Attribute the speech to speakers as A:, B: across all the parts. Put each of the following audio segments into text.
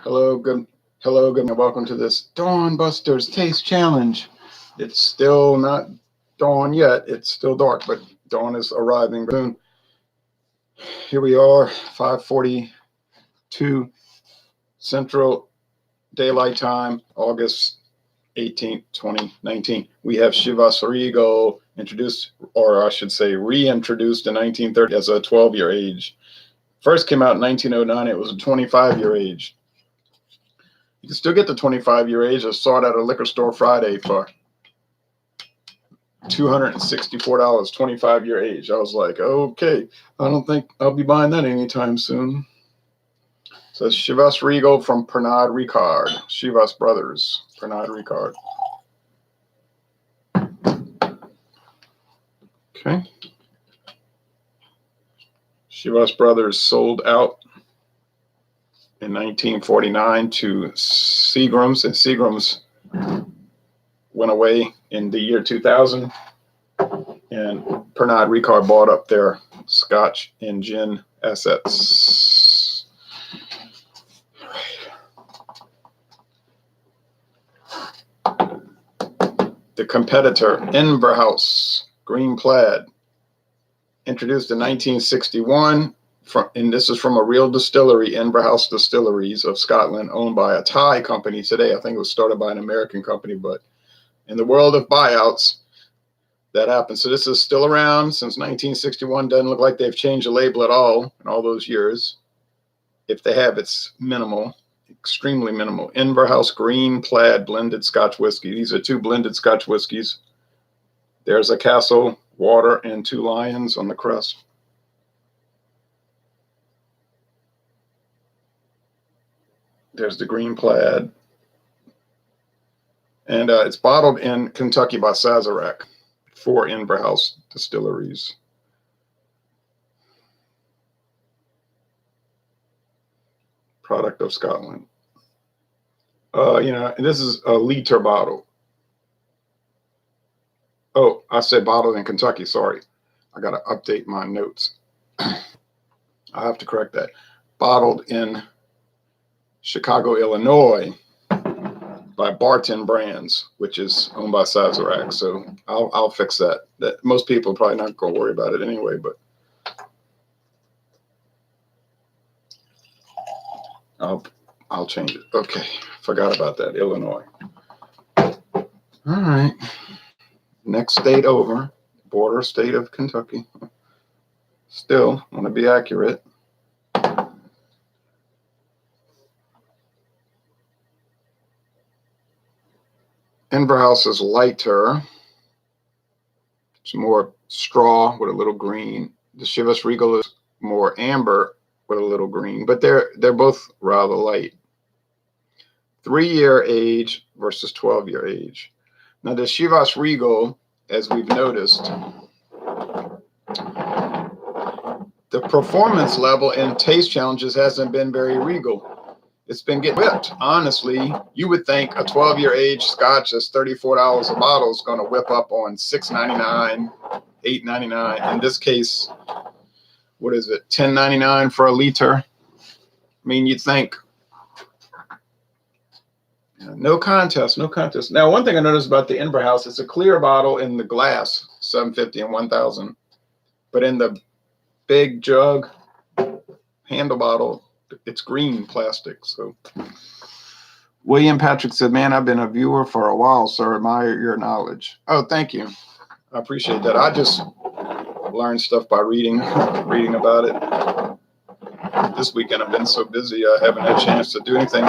A: Hello, good, and welcome to this Dawn Busters Taste Challenge. It's still not dawn yet. It's still dark, but dawn is arriving soon. Here we are, 5:42 Central Daylight Time, August 18th, 2019. We have Chivas Regal introduced, or I should say reintroduced in 1930 as a 12-year age. First came out in 1909. It was a 25-year age. You can still get the 25-year age. I saw it at a liquor store Friday for $264, 25-year age. I was like, okay, I don't think I'll be buying that anytime soon. So it's Chivas Regal from Pernod-Ricard. Chivas Brothers, Pernod-Ricard. Okay. Chivas Brothers sold out in 1949 to Seagram's, and Seagram's went away in the year 2000, and Pernod-Ricard bought up their Scotch and gin assets. The competitor, Inverhouse Green Plaid, introduced in 1961. And this is from a real distillery, Inverhouse Distilleries of Scotland, owned by a Thai company today. I think it was started by an American company, but in the world of buyouts, that happens. So this is still around since 1961. Doesn't look like they've changed the label at all in all those years. If they have, it's minimal, extremely minimal. Inverhouse Green Plaid blended Scotch whiskey. These are two blended Scotch whiskeys. There's a castle, water, and two lions on the crest. There's the Green Plaid. And it's bottled in Kentucky by Sazerac for Inverhouse Distilleries. Product of Scotland. And this is a liter bottle. Oh, I said bottled in Kentucky. Sorry. I got to update my notes. I have to correct that. Bottled in Chicago, Illinois, by Barton Brands, which is owned by Sazerac. So I'll fix that. That most people are probably not going to worry about it anyway, but I'll change it. Okay, forgot about that. Illinois. All right. Next state over, border state of Kentucky. Still want to be accurate. Inverhouse is lighter. It's more straw with a little green. The Chivas Regal is more amber with a little green, but they're both rather light. 3-year age versus 12-year age. Now the Chivas Regal, as we've noticed, the performance level in taste challenges hasn't been very regal. It's been getting whipped. Honestly, you would think a 12-year age Scotch that's $34 a bottle is going to whip up on $6.99, $8.99. In this case, what is it, $10.99 for a liter? I mean, you'd think. No contest, no contest. Now, one thing I noticed about the Inverhouse, it's a clear bottle in the glass, 750 and 1000, but in the big jug handle bottle, it's green plastic. So William Patrick said, man, I've been a viewer for a while, sir. Admire your knowledge. Oh, thank you. I appreciate that. I just learned stuff by reading about it. This weekend I've been so busy, I haven't had a chance to do anything,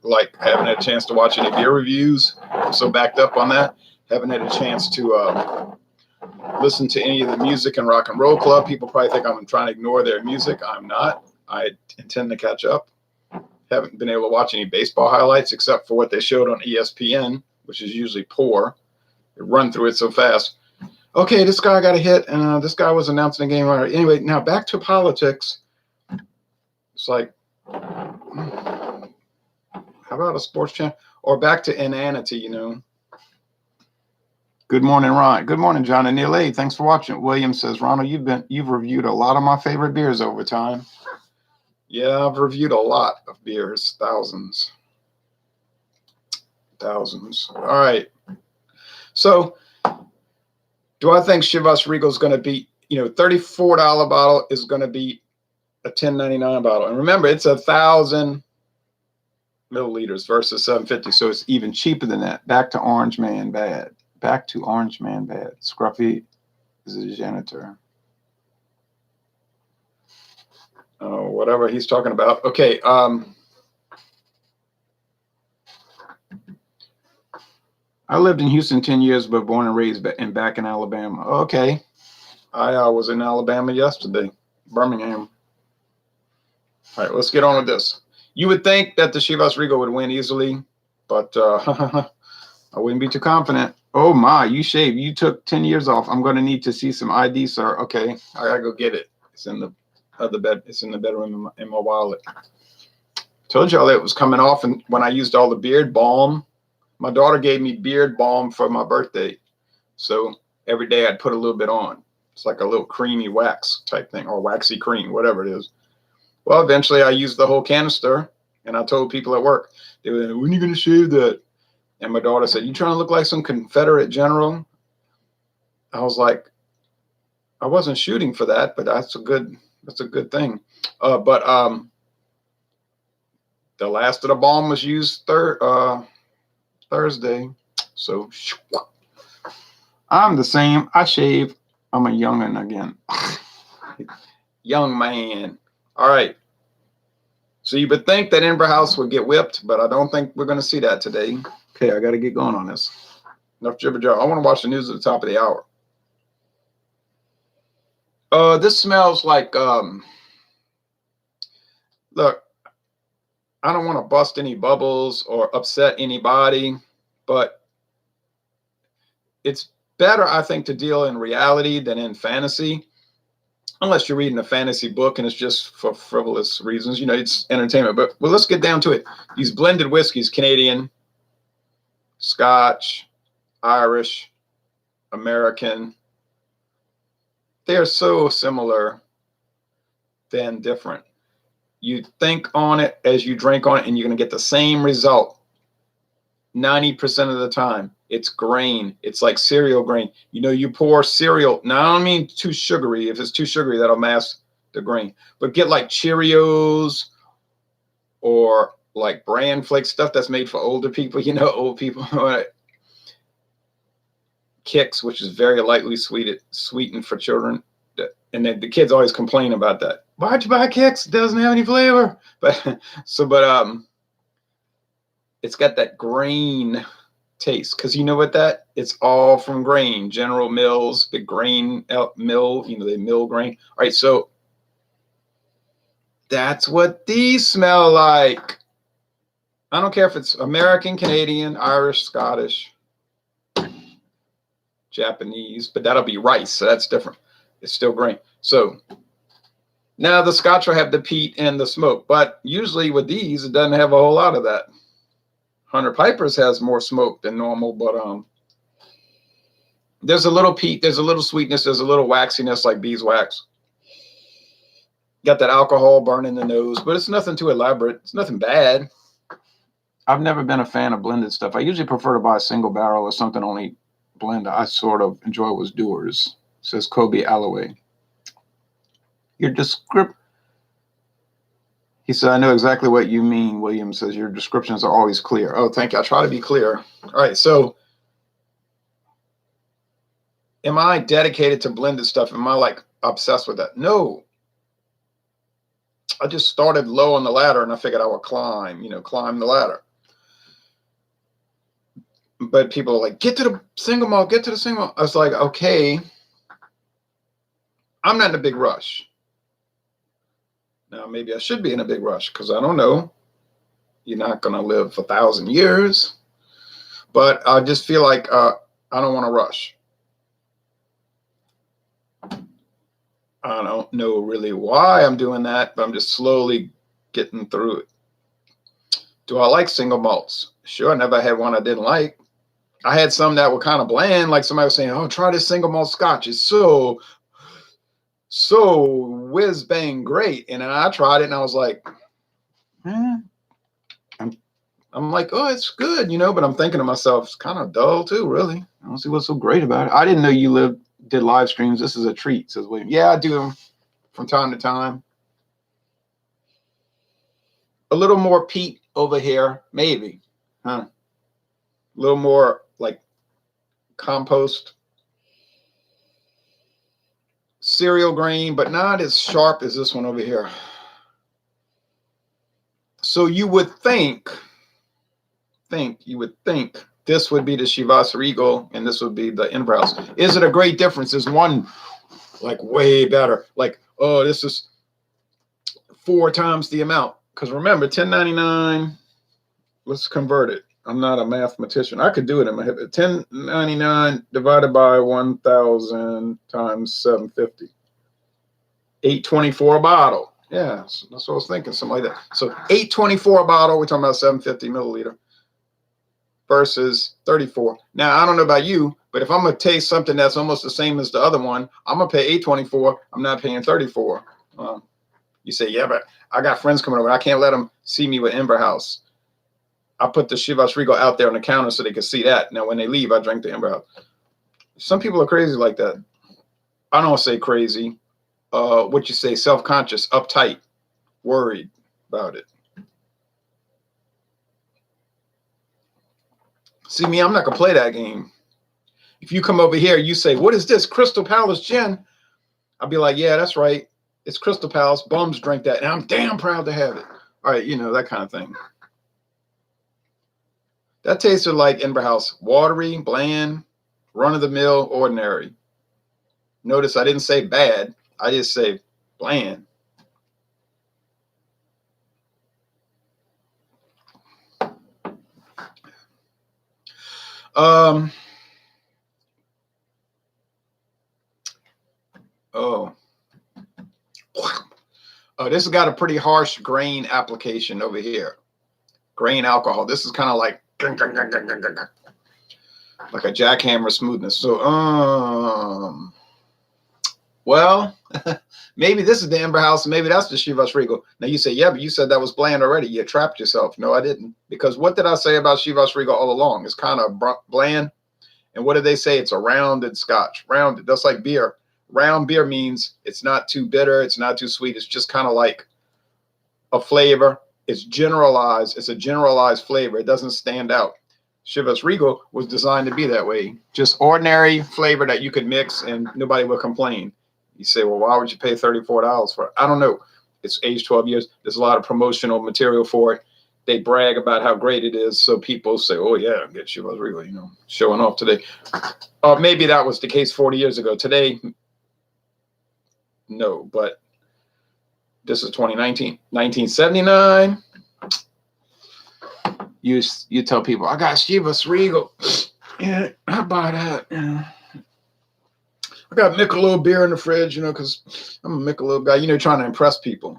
A: like haven't had a chance to watch any beer reviews. I'm so backed up on that. Haven't had a chance to listen to any of the music in Rock and Roll Club. People probably think I'm trying to ignore their music. I'm not. I intend to catch up. Haven't been able to watch any baseball highlights except for what they showed on ESPN, which is usually poor. They run through it so fast. Okay, this guy got a hit, and this guy was announcing a game. Anyway, now back to politics. It's like, how about a sports channel? Or back to inanity, you know. Good morning, Ron. Good morning, John and Neil A. Thanks for watching. William says, Ronald, you've reviewed a lot of my favorite beers over time. Yeah, I've reviewed a lot of beers, thousands. All right. So, do I think Chivas Regal is going to beat, $34 bottle is going to beat a $10.99 bottle? And remember, it's 1,000 milliliters versus 750, so it's even cheaper than that. Back to Orange Man Bad. Back to Orange Man Bad. Scruffy is a janitor. Oh, whatever he's talking about. Okay. I lived in Houston 10 years, but born and raised back in Alabama. Okay. I was in Alabama yesterday, Birmingham. All right, let's get on with this. You would think that the Chivas Regal would win easily, but I wouldn't be too confident. Oh my, you shaved. You took 10 years off. I'm going to need to see some ID, sir. Okay, I got to go get it. It's in the other bed. It's in the bedroom in my wallet. Told y'all it was coming off, and when I used all the beard balm, my daughter gave me beard balm for my birthday. So every day I'd put a little bit on. It's like a little creamy wax type thing, or waxy cream, whatever it is. Well, eventually I used the whole canister, and I told people at work, they were like, when are you going to shave that? And my daughter said, you trying to look like some Confederate general? I was like, I wasn't shooting for that, but that's a good thing. But the last of the balm was used Thursday. So I'm the same. I shave. I'm a youngin' again. Young man. All right. So you would think that Inverhouse would get whipped, but I don't think we're going to see that today. Okay, I got to get going on this. Enough jibber jabber. I want to watch the news at the top of the hour. This smells like, look, I don't want to bust any bubbles or upset anybody, but it's better, I think, to deal in reality than in fantasy. Unless you're reading a fantasy book and it's just for frivolous reasons, it's entertainment. But well, let's get down to it. These blended whiskeys, Canadian, Scotch, Irish, American, they're so similar than different. You think on it as you drink on it, and you're going to get the same result 90% of the time. It's grain. It's like cereal grain. You pour cereal. Now, I don't mean too sugary. If it's too sugary, that'll mask the grain. But get like Cheerios or like bran flake stuff that's made for older people. Old people. Kix, which is very lightly sweetened for children. And then the kids always complain about that. Why'd you buy Kix? It doesn't have any flavor. But it's got that grain taste, because you know what it's all from grain. General Mills, big grain mill, they mill grain. All right, so that's what these smell like. I don't care if it's American, Canadian, Irish, Scottish, Japanese, but that'll be rice, so that's different. It's still grain. So now the Scotch will have the peat and the smoke, but usually with these, it doesn't have a whole lot of that. Hunter Piper's has more smoke than normal, but there's a little peat, there's a little sweetness, there's a little waxiness like beeswax. Got that alcohol burn in the nose, but it's nothing too elaborate. It's nothing bad. I've never been a fan of blended stuff. I usually prefer to buy a single barrel or something only blend I sort of enjoy was Dewar's, says Kobe Alloway. Your description. He said, I know exactly what you mean, William says. Your descriptions are always clear. Oh, thank you. I try to be clear. All right. So am I dedicated to blended stuff? Am I like obsessed with that? No. I just started low on the ladder and I figured I would climb the ladder. But people are like, get to the single malt, get to the single malt. I was like, okay, I'm not in a big rush. Now, maybe I should be in a big rush because I don't know. You're not going to live 1,000 years. But I just feel like I don't want to rush. I don't know really why I'm doing that, but I'm just slowly getting through it. Do I like single malts? Sure, I never had one I didn't like. I had some that were kind of bland, like somebody was saying, oh, try this single malt Scotch. It's so so whiz bang great. And then I tried it and I was like, I'm like, oh, it's good, you know, but I'm thinking to myself, it's kind of dull too, really. I don't see what's so great about it. I didn't know you did live streams. This is a treat, says William. Yeah, I do them from time to time. A little more peat over here, maybe, huh? A little more like compost, cereal grain, but not as sharp as this one over here. So you would think this would be the Chivas Regal and this would be the Inverhouse. Is it a great difference? Is one like way better? Like, oh, this is 4 times the amount. Because remember, 1099, let's convert it. I'm not a mathematician. I could do it in my head. 1099 divided by 1,000 times 750. 824 a bottle. Yeah, that's what I was thinking, something like that. So 824 a bottle, we're talking about 750 milliliter versus 34. Now, I don't know about you, but if I'm going to taste something that's almost the same as the other one, I'm going to pay 824. I'm not paying 34. You say, yeah, but I got friends coming over. I can't let them see me with Inverhouse. I put the Chivas Regal out there on the counter so they can see that. Now, when they leave, I drink the Inverhouse. Some people are crazy like that. I don't say crazy. What you say, self-conscious, uptight, worried about it. See me, I'm not going to play that game. If you come over here, you say, what is this, Crystal Palace gin? I'll be like, yeah, that's right. It's Crystal Palace. Bums drink that. And I'm damn proud to have it. All right, you know, that kind of thing. That tasted like Inverhouse. Watery, bland, run-of-the-mill, ordinary. Notice I didn't say bad. I just say bland. This has got a pretty harsh grain application over here. Grain alcohol. This is kind of like a jackhammer smoothness. So, well, maybe this is the Inverhouse, and maybe that's the Chivas Regal. Now you say, yeah, but you said that was bland already. You trapped yourself. No, I didn't. Because what did I say about Chivas Regal all along? It's kind of bland. And what did they say? It's a rounded scotch. Rounded. That's like beer. Round beer means it's not too bitter. It's not too sweet. It's just kind of like a flavor. It's generalized. It's a generalized flavor. It doesn't stand out. Chivas Regal was designed to be that way. Just ordinary flavor that you could mix and nobody would complain. You say, well, why would you pay $34 for it? I don't know. It's aged 12 years. There's a lot of promotional material for it. They brag about how great it is. So people say, oh, yeah, get Chivas Regal, you know, showing off today. Maybe that was the case 40 years ago. Today, no, but this is 2019. 1979. You tell people, I got Chivas Regal. Yeah, I buy that. Yeah. I got Michelob beer in the fridge, you know, because I'm a Michelob guy, you know, trying to impress people.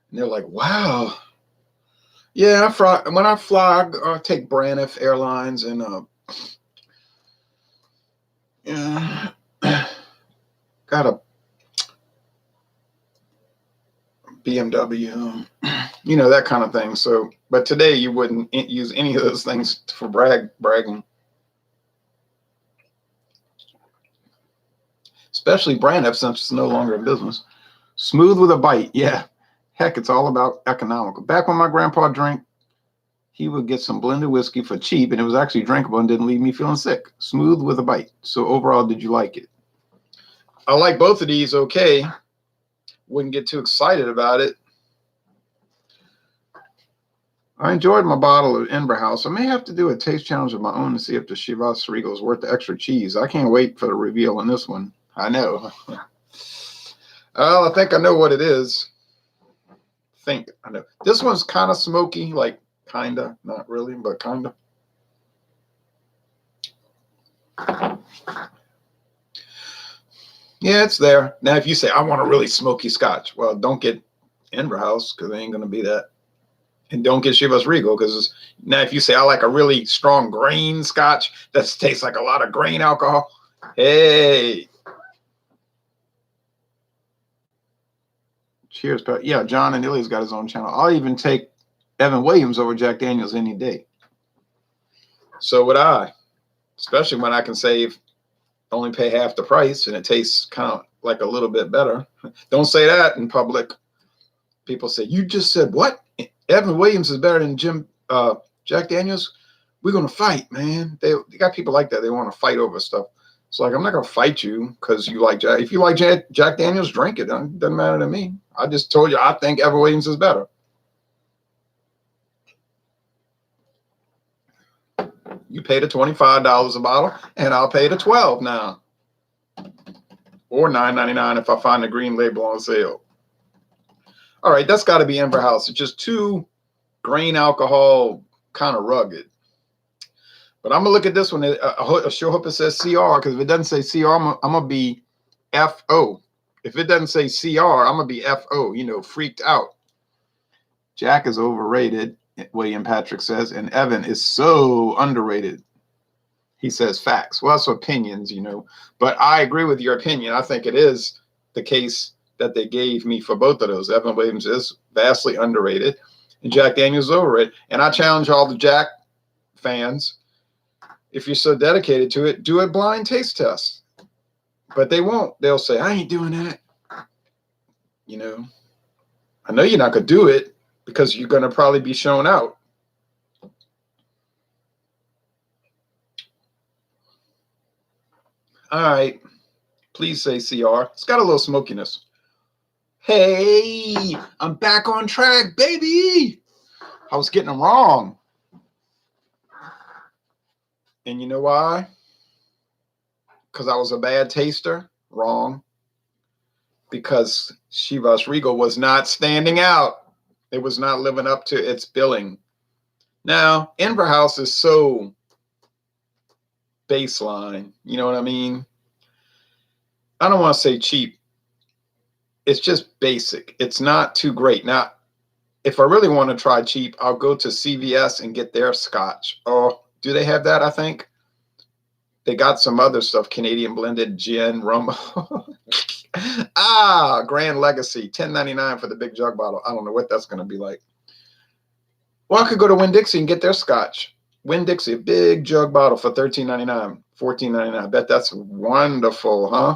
A: And they're like, wow. Yeah, when I fly, I take Braniff Airlines and got a BMW, you know, that kind of thing. So, but today you wouldn't use any of those things for bragging. Especially Braniff, since it's no longer in business. Smooth with a bite. Yeah. Heck, it's all about economical. Back when my grandpa drank, he would get some blended whiskey for cheap, and it was actually drinkable and didn't leave me feeling sick. Smooth with a bite. So overall, did you like it? I like both of these okay. Wouldn't get too excited about it. I enjoyed my bottle of Inverhouse. I may have to do a taste challenge of my own to see if the Chivas Regal is worth the extra cheese. I can't wait for the reveal on this one. I know. Well, I think I know what it is. I know. This one's kind of smoky, like kind of, not really, but kind of. Yeah, it's there. Now, if you say, I want a really smoky scotch, well, don't get Inverhouse because it ain't going to be that. And don't get Chivas Regal because now if you say, I like a really strong grain scotch that tastes like a lot of grain alcohol, hey. Cheers, pal. Yeah, John and Illy's got his own channel. I'll even take Evan Williams over Jack Daniels any day. So would I, especially when I can save, only pay half the price, and it tastes kind of like a little bit better. Don't say that in public. People say, you just said what? Evan Williams is better than Jack Daniels? We're going to fight, man. They got people like that. They want to fight over stuff. It's like, I'm not going to fight you because you like Jack. If you like Jack Daniels, drink it. It doesn't matter to me. I just told you I think Evan Williams is better. You pay the $25 a bottle, and I'll pay the $12 now. Or $9.99 if I find the green label on sale. All right, that's got to be Inverhouse. It's just too grain alcohol, kind of rugged. But I'm going to look at this one. I sure hope it says CR, because if it doesn't say CR, I'm going to be FO. If it doesn't say CR, I'm going to be FO, you know, freaked out. Jack is overrated, William Patrick says, and Evan is so underrated. He says facts. Well, that's opinions, you know. But I agree with your opinion. I think it is the case that they gave me for both of those. Evan Williams is vastly underrated, and Jack Daniels is overrated. And I challenge all the Jack fans, if you're so dedicated to it, do a blind taste test. But they won't. They'll say, I ain't doing that. You know, I know you're not going to do it because you're going to probably be shown out. All right. Please say CR. It's got a little smokiness. Hey, I'm back on track, baby. I was getting them wrong. And you know why? Because I was a bad taster? Wrong. Because Chivas Regal was not standing out. It was not living up to its billing. Now, Inverhouse is so baseline. You know what I mean? I don't want to say cheap. It's just basic. It's not too great. Now, if I really want to try cheap, I'll go to CVS and get their scotch. Oh, do they have that? I think they got some other stuff. Canadian blended gin, rum. Grand Legacy, $10.99 for the big jug bottle. I don't know what that's going to be like. Well, I could go to Winn-Dixie and get their scotch. Winn-Dixie, a big jug bottle for $13.99, $14.99. I bet that's wonderful, huh?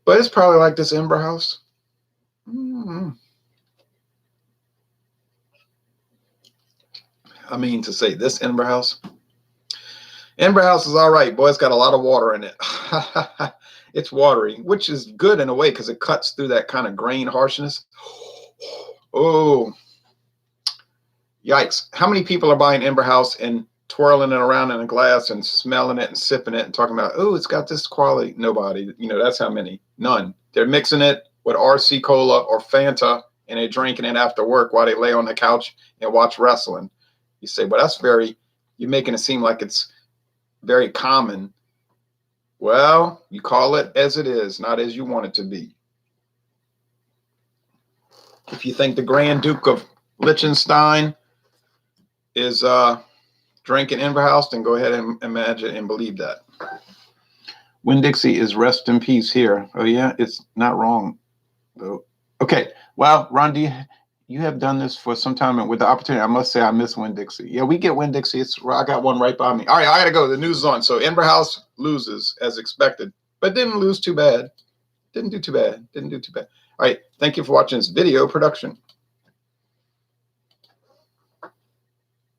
A: But it's probably like this Inverhouse. I mean to say this Inverhouse. Inverhouse is all right. Boy, it's got a lot of water in it. It's watery, which is good in a way because it cuts through that kind of grain harshness. Oh, yikes. How many people are buying Inverhouse and twirling it around in a glass and smelling it and sipping it and talking about, oh, it's got this quality? Nobody. You know, that's how many. None. They're mixing it with RC Cola or Fanta, and they're drinking it after work while they lay on the couch and watch wrestling. You say, well, that's you're making it seem like it's very common. Well, you call it as it is, not as you want it to be. If you think the Grand Duke of Liechtenstein is drinking Inverhouse, then go ahead and imagine and believe that. Winn-Dixie is rest in peace here. Oh, yeah, it's not wrong, though. Okay, well, Ron, you have done this for some time, and with the opportunity, I must say I miss Winn-Dixie. Yeah, we get Winn-Dixie. I got one right by me. All right, I got to go. The news is on. So Inverhouse loses as expected, but didn't lose too bad. Didn't do too bad. All right, thank you for watching this video production.